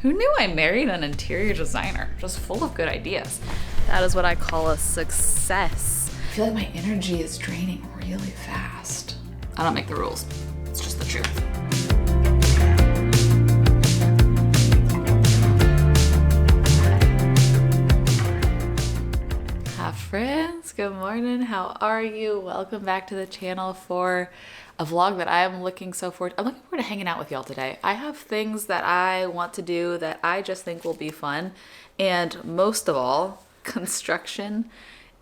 Who knew I married an interior designer? Just full of good ideas. That is what I call a success. I feel like my energy is draining really fast. I don't make the rules. It's just the truth. Hi friends, good morning. How are you? Welcome back to the channel for a vlog that I am looking forward to hanging out with y'all today. I have things that I want to do that I just think will be fun. And most of all, construction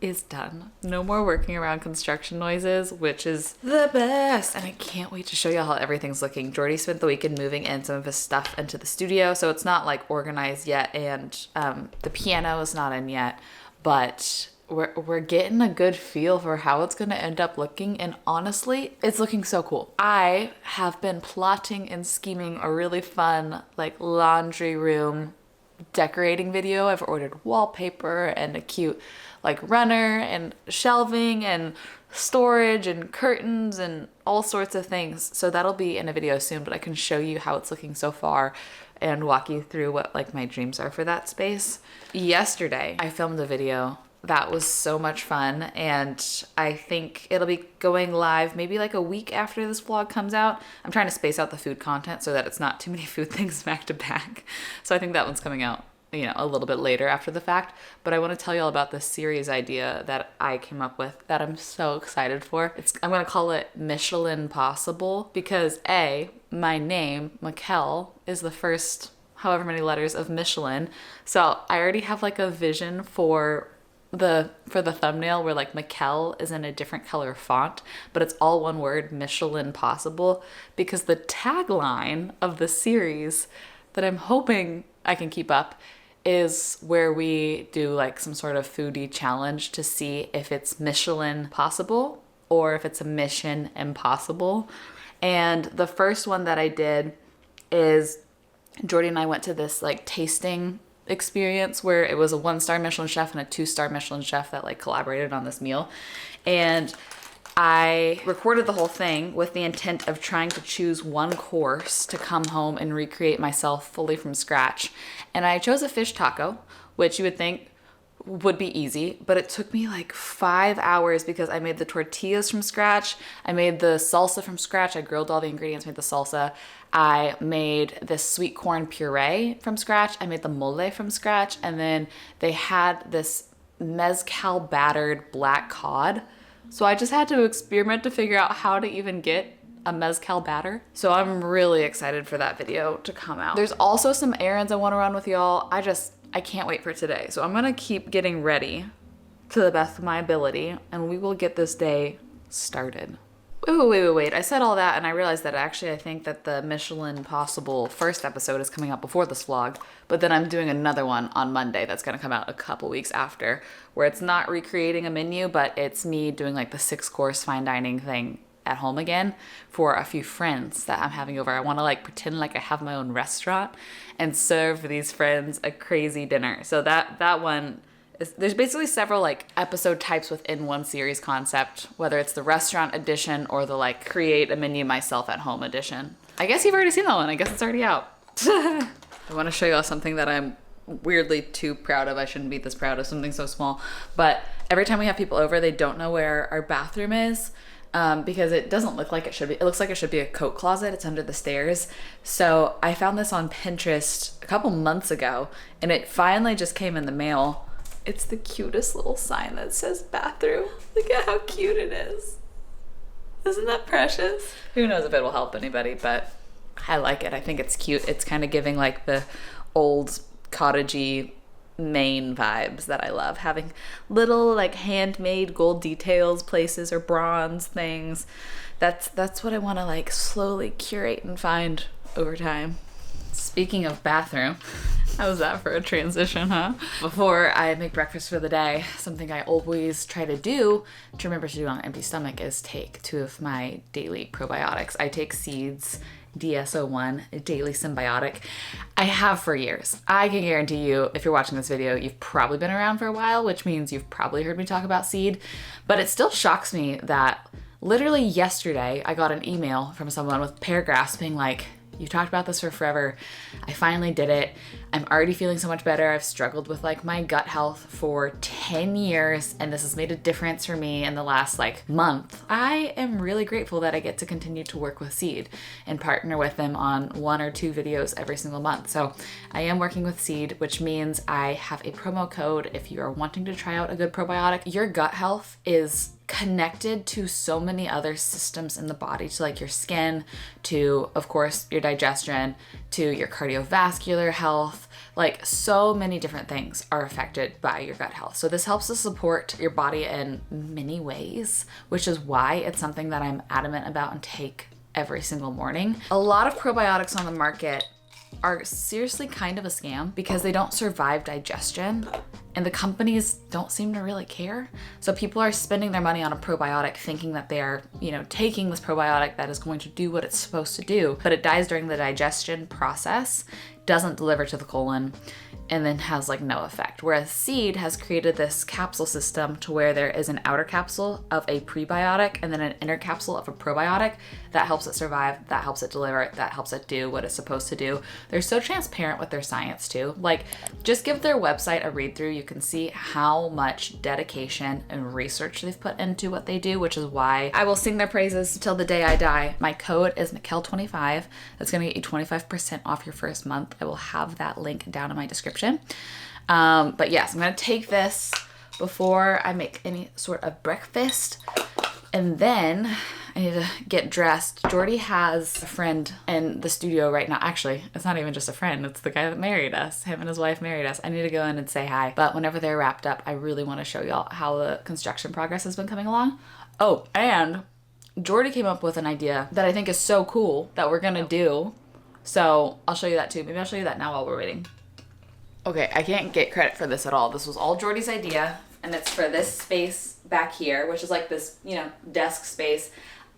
is done. No more working around construction noises, which is the best. And I can't wait to show you how everything's looking. Jordy spent the weekend moving in some of his stuff into the studio, so it's not like organized yet, and the piano is not in yet, but we're getting a good feel for how it's going to end up looking, and honestly, it's looking so cool. I have been plotting and scheming a really fun like laundry room decorating video. I've ordered wallpaper and a cute like runner and shelving and storage and curtains and all sorts of things. So that'll be in a video soon, but I can show you how it's looking so far and walk you through what like my dreams are for that space. Yesterday, I filmed a video that was so much fun, and I think it'll be going live maybe like a week after this vlog comes out. I'm trying to space out the food content so that it's not too many food things back to back. So I think that one's coming out, you know, a little bit later after the fact. But I want to tell you all about this series idea that I came up with that I'm so excited for. I'm going to call it Michelin Possible because A, my name, Michel, is the first however many letters of Michelin. So I already have like a vision for the thumbnail where like Michel is in a different color font, but it's all one word, Michelin Possible, because the tagline of the series that I'm hoping I can keep up is where we do like some sort of foodie challenge to see if it's Michelin possible or if it's a mission impossible. And the first one that I did is Jordy and I went to this like tasting experience where it was a 1-star Michelin chef and a 2-star Michelin chef that like collaborated on this meal. And I recorded the whole thing with the intent of trying to choose one course to come home and recreate myself fully from scratch. And I chose a fish taco, which you would think would be easy, but it took me like 5 hours because I made the tortillas from scratch. I made the salsa from scratch. I grilled all the ingredients, made the salsa. I made this sweet corn puree from scratch. I made the mole from scratch. And then they had this mezcal battered black cod. So I just had to experiment to figure out how to even get a mezcal batter. So I'm really excited for that video to come out. There's also some errands I want to run with y'all. I can't wait for today. So I'm gonna keep getting ready to the best of my ability, and we will get this day started. Wait. I said all that and I realized that actually I think that the Michelin Possible first episode is coming out before this vlog, but then I'm doing another one on Monday that's gonna come out a couple weeks after, where it's not recreating a menu, but it's me doing like the 6-course fine dining thing at home again for a few friends that I'm having over. I want to like pretend like I have my own restaurant and serve these friends a crazy dinner. So that one is, there's basically several like episode types within one series concept, whether it's the restaurant edition or the like create a menu myself at home edition. I guess you've already seen that one. I guess it's already out. I want to show you all something that I'm weirdly too proud of. I shouldn't be this proud of something so small, but every time we have people over, they don't know where our bathroom is. Because it doesn't look like it should be. It looks like it should be a coat closet. It's under the stairs. So I found this on Pinterest a couple months ago, and it finally just came in the mail. It's the cutest little sign that says bathroom. Look at how cute it is. Isn't that precious? Who knows if it will help anybody, but I like it. I think it's cute. It's kind of giving like the old cottagey Maine vibes that I love, having little like handmade gold details places or bronze things. That's what I want to like slowly curate and find over time. Speaking of bathroom, how was that for a transition, huh? Before I make breakfast for the day, something I always try to do to remember to do on an empty stomach is take 2 of my daily probiotics. I take Seeds DSO1, a daily symbiotic. I have for years. I can guarantee you, if you're watching this video, you've probably been around for a while, which means you've probably heard me talk about Seed. But it still shocks me that literally yesterday I got an email from someone with paragraphs being like, You've talked about this for forever. I finally did it. I'm already feeling so much better. I've struggled with like my gut health for 10 years and this has made a difference for me in the last like month. I am really grateful that I get to continue to work with Seed and partner with them on 1 or 2 videos every single month. So I am working with Seed, which means I have a promo code if you are wanting to try out a good probiotic. Your gut health is connected to so many other systems in the body, to like your skin, to of course your digestion, to your cardiovascular health. Like so many different things are affected by your gut health. So this helps to support your body in many ways, which is why it's something that I'm adamant about and take every single morning. A lot of probiotics on the market are seriously kind of a scam because they don't survive digestion and the companies don't seem to really care. So people are spending their money on a probiotic thinking that they are, taking this probiotic that is going to do what it's supposed to do, but it dies during the digestion process, doesn't deliver to the colon, and then has like no effect. Whereas Seed has created this capsule system to where there is an outer capsule of a prebiotic and then an inner capsule of a probiotic that helps it survive, that helps it deliver, that helps it do what it's supposed to do. They're so transparent with their science too. Like just give their website a read through. You can see how much dedication and research they've put into what they do, which is why I will sing their praises till the day I die. My code is Mick-Elle25. That's gonna get you 25% off your first month. I will have that link down in my description. But yes, I'm gonna take this before I make any sort of breakfast, and then I need to get dressed. Jordy has a friend in the studio right now. Actually, it's not even just a friend, it's the guy that married us. Him and his wife married us. I need to go in and say hi. But whenever they're wrapped up, I really want to show y'all how the construction progress has been coming along. Oh, and Jordy came up with an idea that I think is so cool that we're gonna do. So I'll show you that too. Maybe I'll show you that now while we're waiting. Okay, I can't get credit for this at all. This was all Jordy's idea, and it's for this space back here, which is like this, desk space.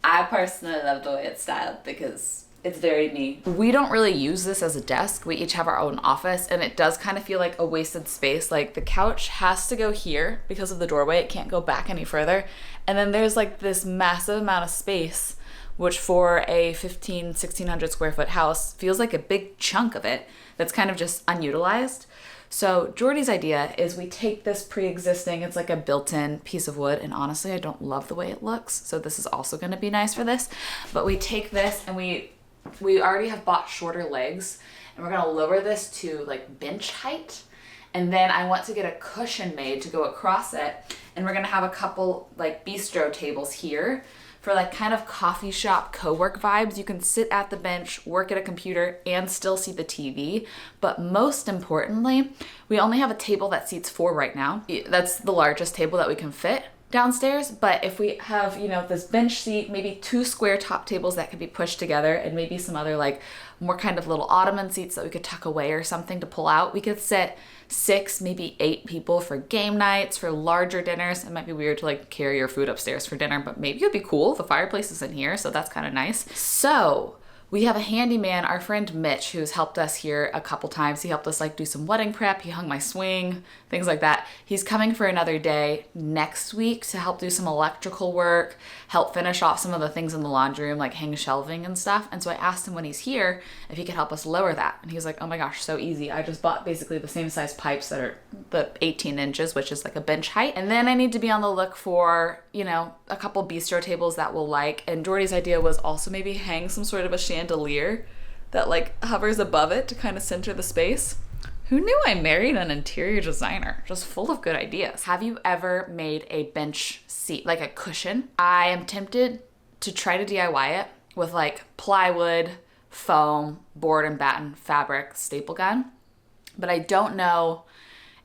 I personally love the way it's styled because it's very me. We don't really use this as a desk. We each have our own office, and it does kind of feel like a wasted space. Like the couch has to go here because of the doorway. It can't go back any further. And then there's like this massive amount of space, which for a 1,600 square foot house feels like a big chunk of it that's kind of just unutilized. So Jordy's idea is we take this pre-existing, it's like a built-in piece of wood, and honestly I don't love the way it looks, so this is also going to be nice for this, but we take this and we already have bought shorter legs, and we're going to lower this to like bench height, and then I want to get a cushion made to go across it, and we're going to have a couple like bistro tables here for like kind of coffee shop co-work vibes. You can sit at the bench, work at a computer, and still see the TV. But most importantly, we only have a table that seats 4 right now. That's the largest table that we can fit downstairs. But if we have, this bench seat, maybe 2 square top tables that could be pushed together, and maybe some other like more kind of little ottoman seats that we could tuck away or something to pull out, we could sit 6, maybe 8 people for game nights, for larger dinners. It might be weird to like carry your food upstairs for dinner, but maybe it'd be cool. The fireplace is in here, so that's kind of nice. So we have a handyman, our friend Mitch, who's helped us here a couple times. He helped us like do some wedding prep. He hung my swing, things like that. He's coming for another day next week to help do some electrical work, help finish off some of the things in the laundry room, like hang shelving and stuff. And so I asked him when he's here if he could help us lower that. And he was like, oh my gosh, so easy. I just bought basically the same size pipes that are the 18 inches, which is like a bench height. And then I need to be on the look for, a couple bistro tables that we'll like. And Jordy's idea was also maybe hang some sort of a chandelier that like hovers above it to kind of center the space. Who knew I married an interior designer? Just full of good ideas. Have you ever made a bench seat, like a cushion? I am tempted to try to DIY it with like plywood, foam, board and batten, fabric, staple gun, but I don't know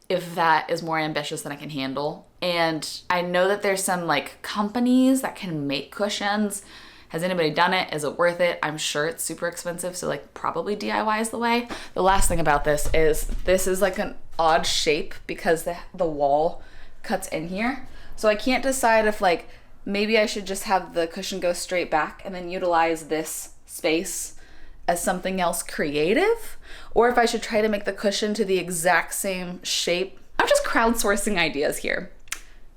if that is more ambitious than I can handle. And I know that there's some like companies that can make cushions. Has anybody done it? Is it worth it? I'm sure it's super expensive, so like probably DIY is the way. The last thing about this is like an odd shape because the wall cuts in here. So I can't decide if like maybe I should just have the cushion go straight back and then utilize this space as something else creative, or if I should try to make the cushion to the exact same shape. I'm just crowdsourcing ideas here.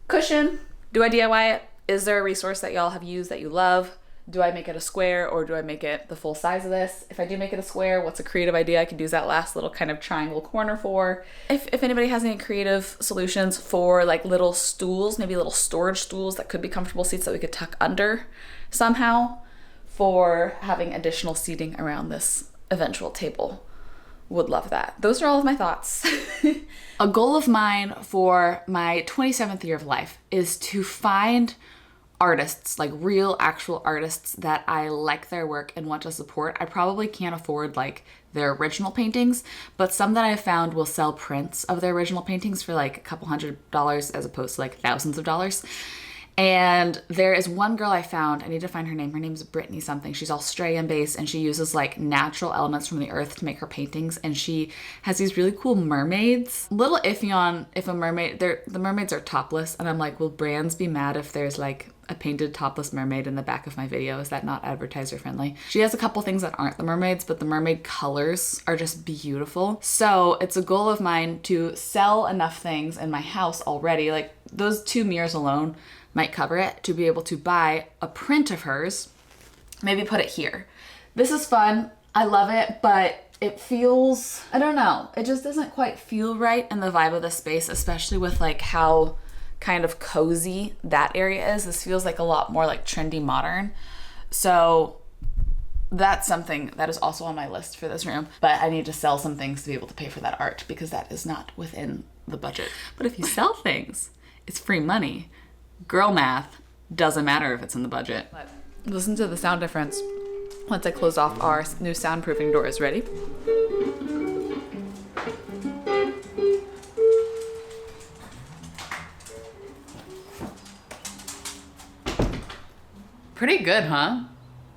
Cushion, do I DIY it? Is there a resource that y'all have used that you love? do I make it a square or do I make it the full size of this? If I do make it a square, what's a creative idea I could use that last little kind of triangle corner for? If anybody has any creative solutions for like little stools, maybe little storage stools that could be comfortable seats that we could tuck under somehow for having additional seating around this eventual table. Would love that. Those are all of my thoughts. A goal of mine for my 27th year of life is to find artists, like real actual artists that I like their work and want to support. I probably can't afford like their original paintings, but some that I found will sell prints of their original paintings for like a couple $100s as opposed to like thousands of dollars. And there is one girl I found, I need to find her name. Her name's Brittany something. She's Australian based and she uses like natural elements from the earth to make her paintings. And she has these really cool mermaids. A little iffy on if a mermaid, the mermaids are topless. And I'm like, will brands be mad if there's like a painted topless mermaid in the back of my video? Is that not advertiser friendly? She has a couple things that aren't the mermaids, but the mermaid colors are just beautiful. So it's a goal of mine to sell enough things in my house already. Like those 2 mirrors alone might cover it, to be able to buy a print of hers, maybe put it here. This is fun. I love it, but it feels, I don't know, it just doesn't quite feel right in the vibe of the space, especially with like how kind of cozy that area is. This feels like a lot more like trendy modern. So that's something that is also on my list for this room, but I need to sell some things to be able to pay for that art because that is not within the budget. But if you sell things, it's free money. Girl math, doesn't matter if it's in the budget. Listen to the sound difference once I close off our new soundproofing doors. Ready? Pretty good, huh?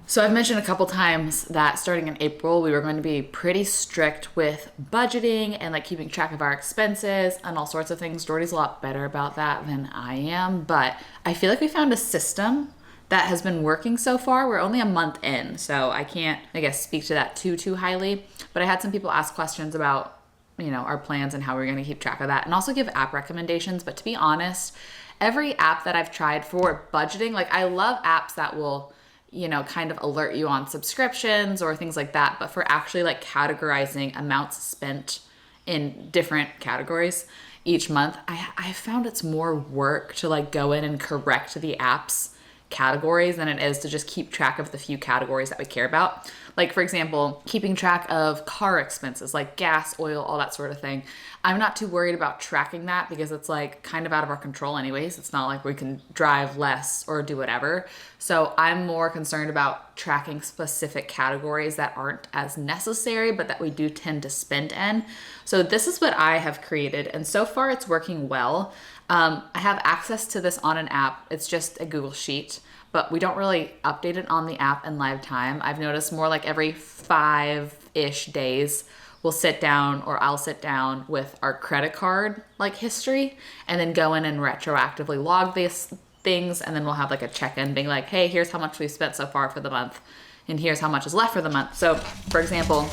So I've mentioned a couple times that starting in April, we were going to be pretty strict with budgeting and like keeping track of our expenses and all sorts of things. Jordy's a lot better about that than I am, but I feel like we found a system that has been working so far. We're only a month in, so I can't, I guess, speak to that too highly, but I had some people ask questions about, you know, our plans and how we're going to keep track of that and also give app recommendations. But to be honest, every app that I've tried for budgeting, like I love apps that will, you know, kind of alert you on subscriptions or things like that. But for actually like categorizing amounts spent in different categories each month, I found it's more work to like go in and correct the app's categories than it is to just keep track of the few categories that we care about. Like for example, keeping track of car expenses like gas, oil, all that sort of thing. I'm not too worried about tracking that because it's like kind of out of our control anyways. It's not like we can drive less or do whatever. So I'm more concerned about tracking specific categories that aren't as necessary, but that we do tend to spend in. So this is what I have created. And so far it's working well. I have access to this on an app. It's just a Google Sheet, but we don't really update it on the app in live time. I've noticed more like every 5-ish days, we'll sit down or I'll sit down with our credit card like history and then go in and retroactively log these things. And then we'll have like a check-in being like, hey, here's how much we've spent so far for the month. And here's how much is left for the month. So for example,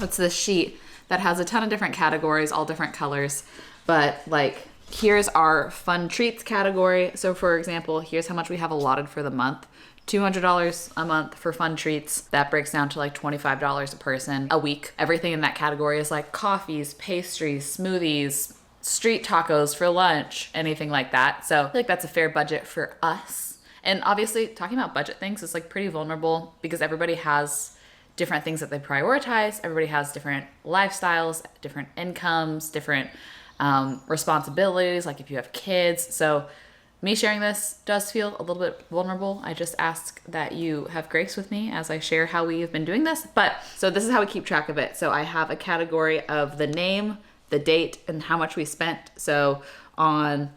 it's this sheet that has a ton of different categories, all different colors, but like, here's our fun treats category. So for example, here's how much we have allotted for the month. $200 a month for fun treats. That breaks down to like $25 a person a week. Everything in that category is like coffees, pastries, smoothies, street tacos for lunch, anything like that. So I feel like that's a fair budget for us. And obviously talking about budget things is like pretty vulnerable because everybody has different things that they prioritize. Everybody has different lifestyles, different incomes, different responsibilities, like if you have kids. So me sharing this does feel a little bit vulnerable. I just ask that you have grace with me as I share how we have been doing this. But so this is how we keep track of it. So I have a category of the name, the date, and how much we spent. So on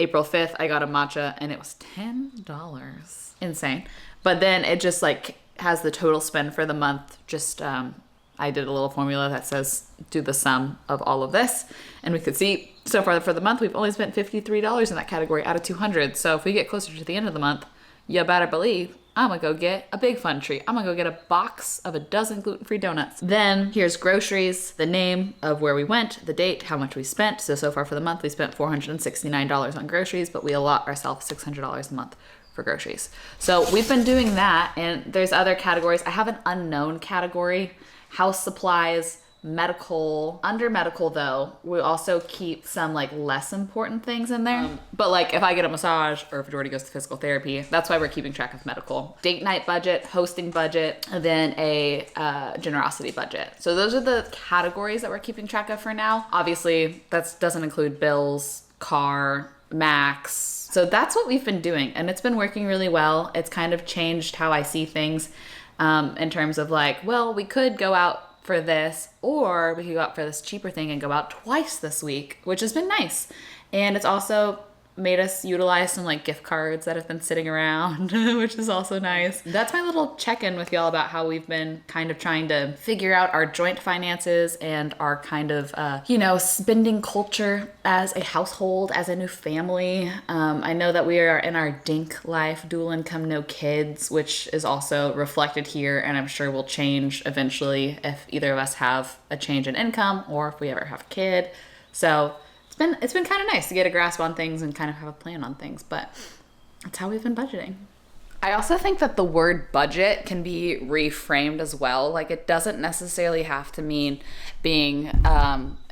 April 5th, I got a matcha and it was $10. Insane. But then it just like has the total spend for the month. Just, I did a little formula that says do the sum of all of this. And we could see so far for the month, we've only spent $53 in that category out of 200. So if we get closer to the end of the month, you better believe I'm gonna go get a big fun treat. I'm gonna go get a box of a dozen gluten-free donuts. Then here's groceries, the name of where we went, the date, how much we spent. So far for the month, we spent $469 on groceries, but we allot ourselves $600 a month for groceries. So we've been doing that, and there's other categories. I have an unknown category, house supplies, medical. Under medical though, we also keep some like less important things in there. But like if I get a massage or if Jordy goes to physical therapy, that's why we're keeping track of medical. Date night budget, hosting budget, and then a generosity budget. So those are the categories that we're keeping track of for now. Obviously that doesn't include bills, car, max. So that's what we've been doing, and it's been working really well. It's kind of changed how I see things in terms of like, well, we could go out for this, or we could go out for this cheaper thing and go out twice this week, which has been nice. And it's also made us utilize some like gift cards that have been sitting around, which is also nice. That's my little check-in with y'all about how we've been kind of trying to figure out our joint finances and our kind of, spending culture as a household, as a new family. I know that we are in our dink life, dual income, no kids, which is also reflected here, and I'm sure will change eventually if either of us have a change in income or if we ever have a kid. So it's been kind of nice to get a grasp on things and kind of have a plan on things, but that's how we've been budgeting. I also think that the word budget can be reframed as well. Like it doesn't necessarily have to mean being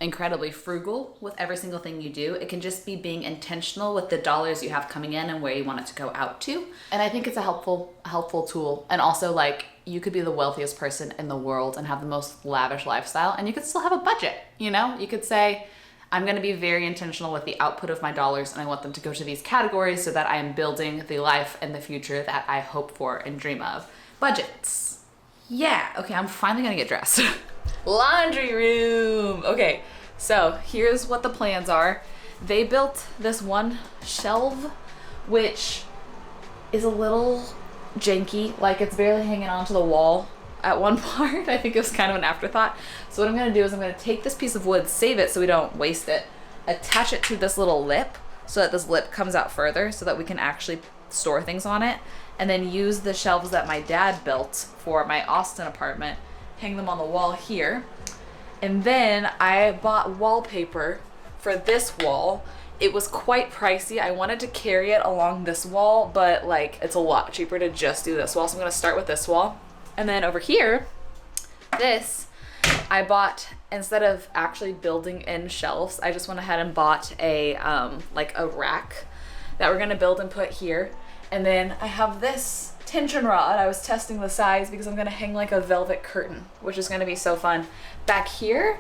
incredibly frugal with every single thing you do. It can just be being intentional with the dollars you have coming in and where you want it to go out to. And I think it's a helpful tool. And also like you could be the wealthiest person in the world and have the most lavish lifestyle, and you could still have a budget. You could say, I'm going to be very intentional with the output of my dollars, and I want them to go to these categories so that I am building the life and the future that I hope for and dream of. Budgets. Yeah. Okay, I'm finally going to get dressed. Laundry room. Okay, so here's what the plans are. They built this one shelf, which is a little janky. Like it's barely hanging onto the wall at one part. I think it was kind of an afterthought. So what I'm going to do is I'm going to take this piece of wood, save it so we don't waste it, attach it to this little lip so that this lip comes out further so that we can actually store things on it, and then use the shelves that my dad built for my Austin apartment, hang them on the wall here. And then I bought wallpaper for this wall. It was quite pricey. I wanted to carry it along this wall, but like it's a lot cheaper to just do this wall. So I'm going to start with this wall. And then over here, this, I bought, instead of actually building in shelves, I just went ahead and bought a rack that we're gonna build and put here. And then I have this tension rod. I was testing the size because I'm gonna hang like a velvet curtain, which is gonna be so fun. Back here,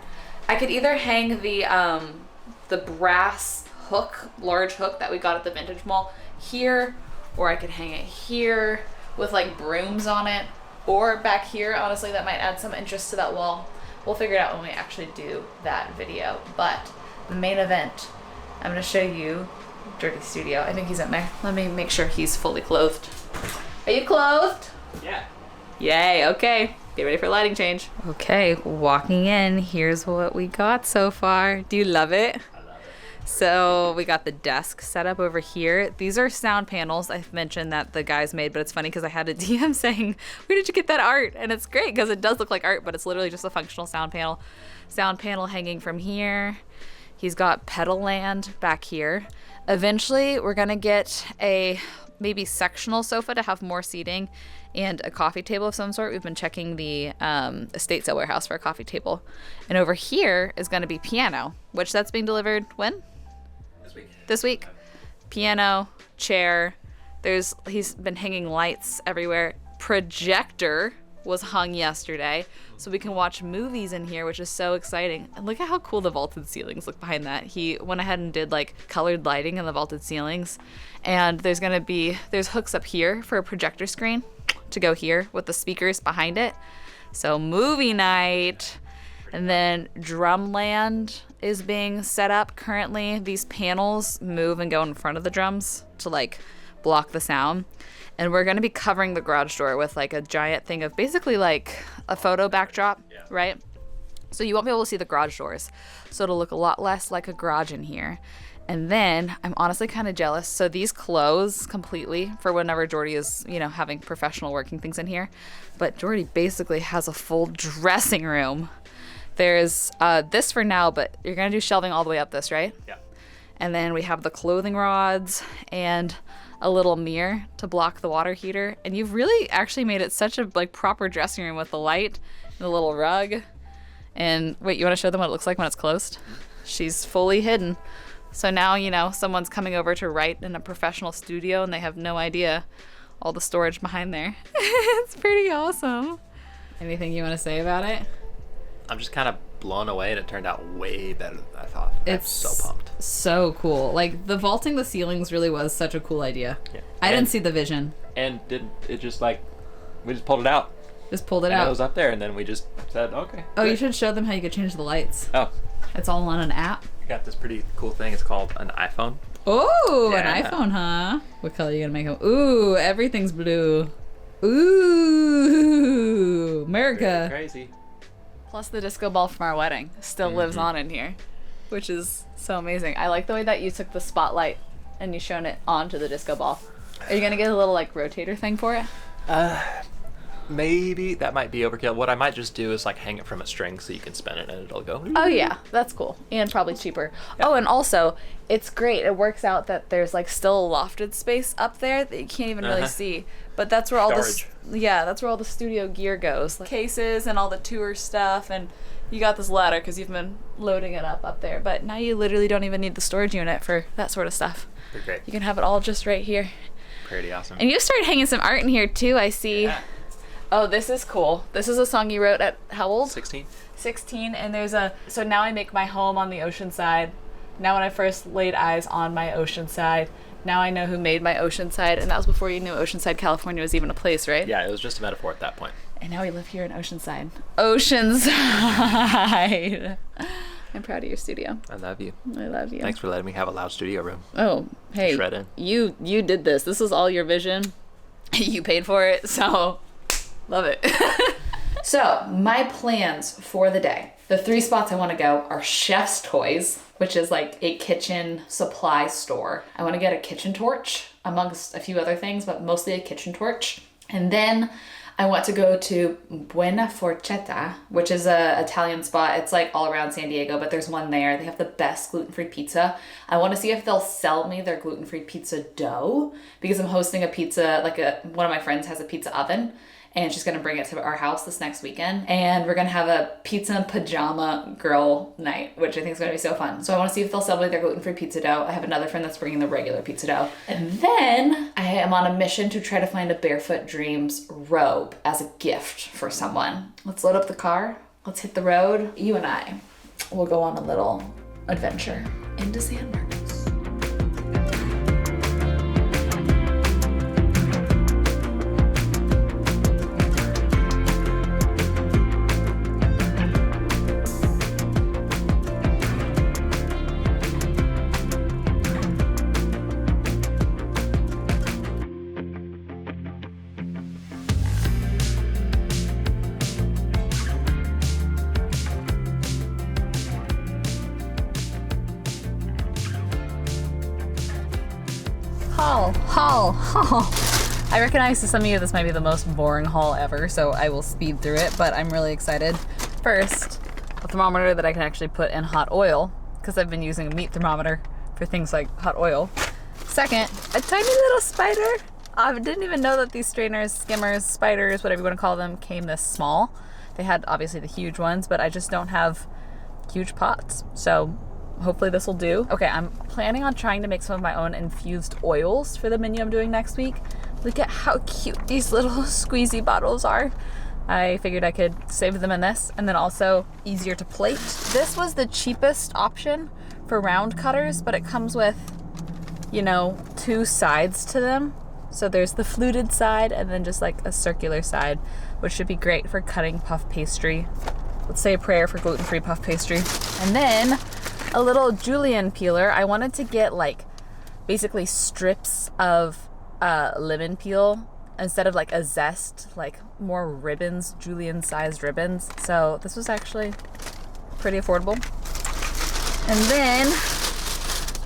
I could either hang the brass hook, large hook that we got at the Vintage Mall here, or I could hang it here with like brooms on it. Or back here, honestly, that might add some interest to that wall. We'll figure it out when we actually do that video. But the main event, I'm gonna show you Dirty Studio. I think he's in there. Let me make sure he's fully clothed. Are you clothed? Yeah. Yay, okay. Get ready for lighting change. Okay, walking in, here's what we got so far. Do you love it? So we got the desk set up over here. These are sound panels. I've mentioned that the guys made, but it's funny because I had a DM saying, where did you get that art? And it's great because it does look like art, but it's literally just a functional sound panel. Sound panel hanging from here. He's got pedal land back here. Eventually, we're gonna get a maybe sectional sofa to have more seating and a coffee table of some sort. We've been checking the estate sale warehouse for a coffee table. And over here is gonna be piano, which that's being delivered when? This week. Piano, chair. He's been hanging lights everywhere. Projector was hung yesterday, so we can watch movies in here, which is so exciting. And look at how cool the vaulted ceilings look behind that. He went ahead and did like colored lighting in the vaulted ceilings. And there's hooks up here for a projector screen to go here with the speakers behind it. So movie night. And then drumland is being set up currently. These panels move and go in front of the drums to like block the sound. And we're going to be covering the garage door with like a giant thing of basically like a photo backdrop, right? So you won't be able to see the garage doors. So it'll look a lot less like a garage in here. And then I'm honestly kind of jealous. So these close completely for whenever Jordy is, having professional working things in here. But Jordy basically has a full dressing room. There's this for now, but you're going to do shelving all the way up this, right? Yeah. And then we have the clothing rods and a little mirror to block the water heater. And you've really actually made it such a like proper dressing room with the light and the little rug. And wait, you want to show them what it looks like when it's closed? She's fully hidden. So now, you know, someone's coming over to write in a professional studio and they have no idea all the storage behind there. It's pretty awesome. Anything you want to say about it? I'm just kind of blown away, and it turned out way better than I thought. It's I'm so pumped. So cool. Like, the vaulting the ceilings really was such a cool idea. Yeah. I didn't see the vision. And it just like, we just pulled it out. Just pulled it and out. It was up there, and then we just said, okay. Oh, good. You should show them how you could change the lights. Oh. It's all on an app. I got this pretty cool thing. It's called an iPhone. Oh, yeah. An iPhone, huh? What color are you gonna make them? Ooh, everything's blue. Ooh, America. Pretty crazy. Plus the disco ball from our wedding still lives on in here, which is so amazing. I like the way that you took the spotlight and you shone it onto the disco ball. Are you gonna get a little like rotator thing for it? Maybe that might be overkill. What I might just do is like hang it from a string so you can spin it and it'll go. Oh yeah, that's cool and probably cheaper. Yeah. Oh, and also it's great. It works out that there's like still a lofted space up there that you can't even really see. But that's where all that's where all the studio gear goes, like cases and all the tour stuff. And you got this ladder because you've been loading it up there. But now you literally don't even need the storage unit for that sort of stuff. They're great. You can have it all just right here. Pretty awesome. And you started hanging some art in here too. I see. Yeah. Oh, this is cool. This is a song you wrote at how old? 16. 16, and so now I make my home on the ocean side. Now when I first laid eyes on my ocean side, now I know who made my ocean side, and that was before you knew Oceanside, California was even a place, right? Yeah, it was just a metaphor at that point. And now we live here in Oceanside. Oceanside! I'm proud of your studio. I love you. I love you. Thanks for letting me have a loud studio room. Oh, hey. Shredding. You did this. This was all your vision. You paid for it, so love it. So, my plans for the day. The 3 spots I want to go are Chef's Toys, which is like a kitchen supply store. I want to get a kitchen torch, amongst a few other things, but mostly a kitchen torch. And then I want to go to Buena Forchetta, which is a Italian spot. It's like all around San Diego, but there's one there. They have the best gluten-free pizza. I want to see if they'll sell me their gluten-free pizza dough, because I'm hosting a pizza, one of my friends has a pizza oven, and she's going to bring it to our house this next weekend. And we're going to have a pizza and pajama girl night, which I think is going to be so fun. So I want to see if they'll sell me their gluten-free pizza dough. I have another friend that's bringing the regular pizza dough. And then I am on a mission to try to find a Barefoot Dreams robe as a gift for someone. Let's load up the car. Let's hit the road. You and I will go on a little adventure into San Marcos. Haul. I recognize to some of you this might be the most boring haul ever, so I will speed through it, but I'm really excited. First, a thermometer that I can actually put in hot oil, because I've been using a meat thermometer for things like hot oil. Second, a tiny little spider. I didn't even know that these strainers, skimmers, spiders, whatever you want to call them, came this small. They had obviously the huge ones, but I just don't have huge pots, so hopefully this will do. Okay, I'm planning on trying to make some of my own infused oils for the menu I'm doing next week. Look at how cute these little squeezy bottles are. I figured I could save them in this, and then also easier to plate. This was the cheapest option for round cutters, but it comes with, 2 sides to them. So there's the fluted side and then just like a circular side, which should be great for cutting puff pastry. Let's say a prayer for gluten-free puff pastry. And then a little julienne peeler. I wanted to get basically strips of lemon peel instead of like a zest, like more ribbons, julienne sized ribbons. So this was actually pretty affordable. And then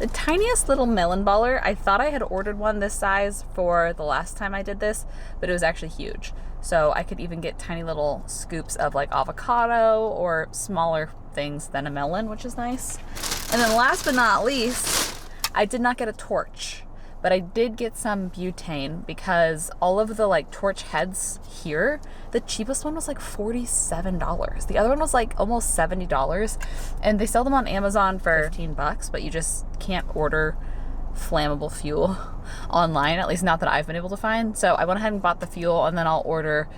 the tiniest little melon baller. I thought I had ordered one this size for the last time I did this, but it was actually huge. So I could even get tiny little scoops of like avocado or smaller things than a melon, which is nice. And then last but not least, I did not get a torch, But I did get some butane because all of the like torch heads here, the cheapest one was like $47. The other one was like almost $70. And they sell them on Amazon for $15, but you just can't order flammable fuel online, at least not that I've been able to find. So I went ahead and bought the fuel, and then I'll order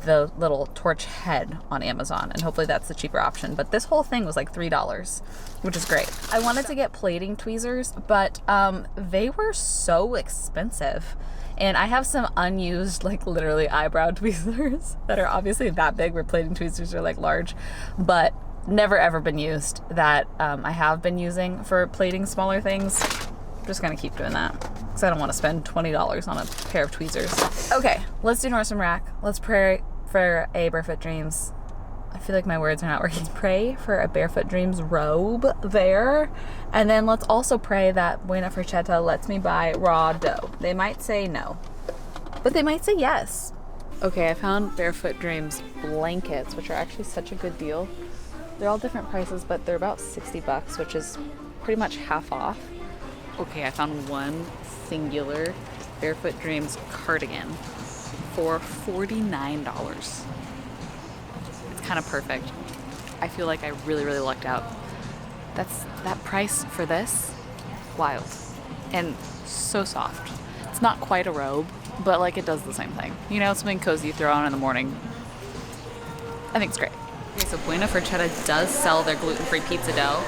the little torch head on Amazon, and hopefully that's the cheaper option. But this whole thing was like $3, which is great. I wanted to get plating tweezers, but they were so expensive. And I have some unused, like literally eyebrow tweezers that are obviously that big, where plating tweezers are like large, but never ever been used, that I have been using for plating smaller things. I'm just gonna keep doing that because I don't want to spend $20 on a pair of tweezers. Okay, let's do Nordstrom Rack. Let's pray for a Barefoot Dreams. I feel like my words are not working. Pray for a Barefoot Dreams robe there. And then let's also pray that Buena Frechetta lets me buy raw dough. They might say no, but they might say yes. Okay, I found Barefoot Dreams blankets, which are actually such a good deal. They're all different prices, but they're about $60, which is pretty much half off. Okay, I found one singular Barefoot Dreams cardigan for $49. It's kind of perfect. I feel like I really, really lucked out. That price for this, wild. And so soft. It's not quite a robe, but like it does the same thing. You know, something cozy you throw on in the morning. I think it's great. Okay, so Buena Frechetta does sell their gluten-free pizza dough,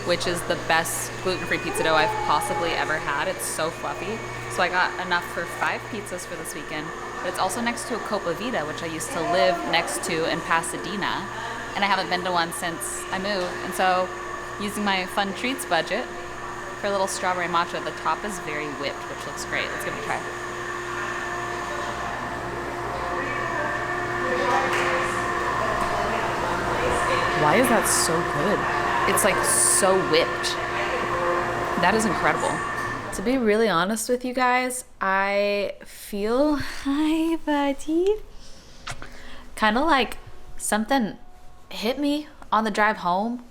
which is the best gluten-free pizza dough I've possibly ever had. It's so fluffy. So I got enough for 5 pizzas for this weekend. But it's also next to a Copa Vita, which I used to live next to in Pasadena. And I haven't been to one since I moved. And so using my fun treats budget for a little strawberry matcha, the top is very whipped, which looks great. Let's give it a try. Why is that so good? It's like so whipped. That is incredible. To be really honest with you guys, I feel, hi buddy, kind of like something hit me on the drive home.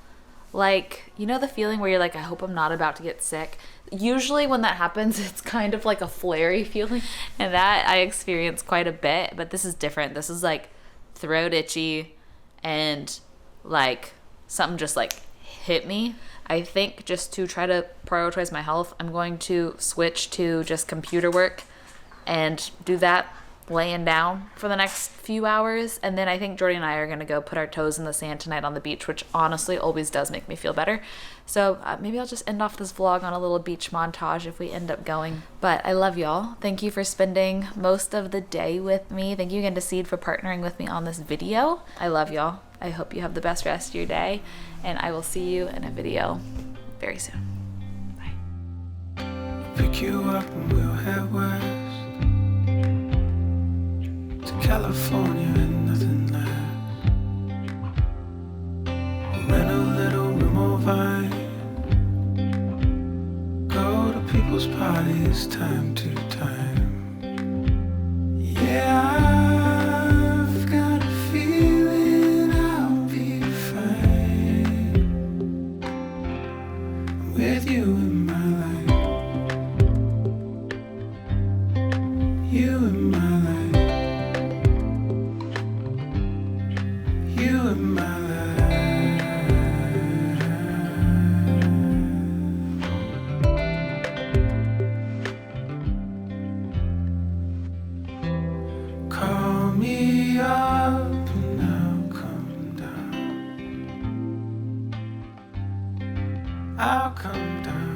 Like, you know the feeling where you're like, I hope I'm not about to get sick. Usually when that happens, it's kind of like a flary feeling, and that I experience quite a bit, but this is different. This is like throat itchy and like something just like hit me. I think just to try to prioritize my health, I'm going to switch to just computer work and do that laying down for the next few hours. And then I think Jordy and I are going to go put our toes in the sand tonight on the beach, which honestly always does make me feel better. So maybe I'll just end off this vlog on a little beach montage if we end up going. But I love y'all. Thank you for spending most of the day with me. Thank you again to Seed for partnering with me on this video. I love y'all. I hope you have the best rest of your day, and I will see you in a video very soon. Bye. Pick you up and we'll head west to California and nothing less. Rent a little room or vine, go to people's parties time to time. Yeah, I've got a feeling I'll be fine with you in my life. You in my life. You in my life. Call me up and I'll come down. I'll come down.